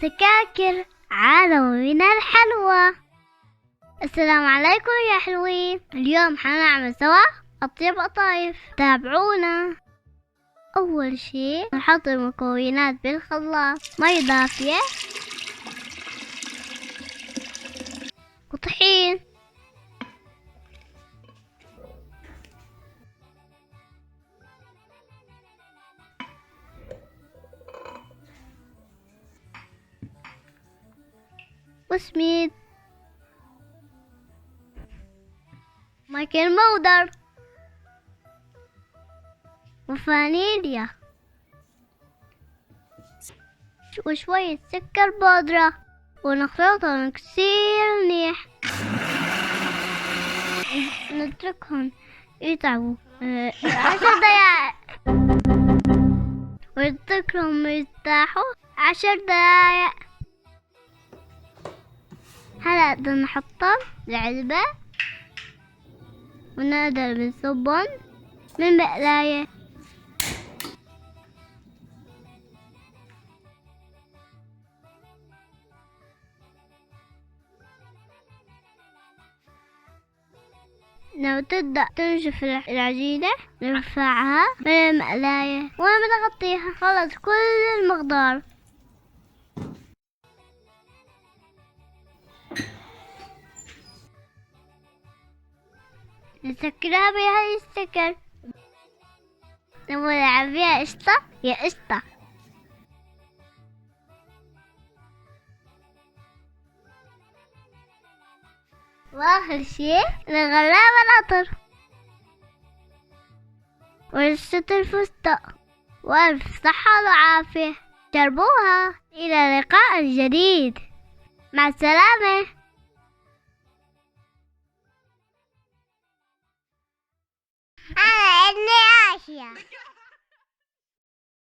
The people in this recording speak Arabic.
سكاكر عالم من الحلوى. السلام عليكم يا حلوين، اليوم حنعمل سوا أطيب قطايف، تابعونا. أول شي نحط المكونات بالخلاط، مي دافية وطحين. وسميد، مايكل بودر، وفانيليا، وشوية سكر بودرة، ونخلطهم كثير منيح. نتركهم يطعموا 10 دقايق، ونتركهم يرتاحوا 10 دقايق. هلا بدنا نحطهم بالعلبة ونقدر بنصبهم من بقلاية. لو تبدأ تنشف العجينة نرفعها من المقلاية ونغطيها. خلص كل المقدار. نسكرها بهاي السكر، نولع فيها قشطة يا قشطة. واخر شي نغليها بالعطر ورشة الفستق. والف صحة وعافية، جربوها. إلى لقاء جديد، مع السلامة. أنا ابن آسيا.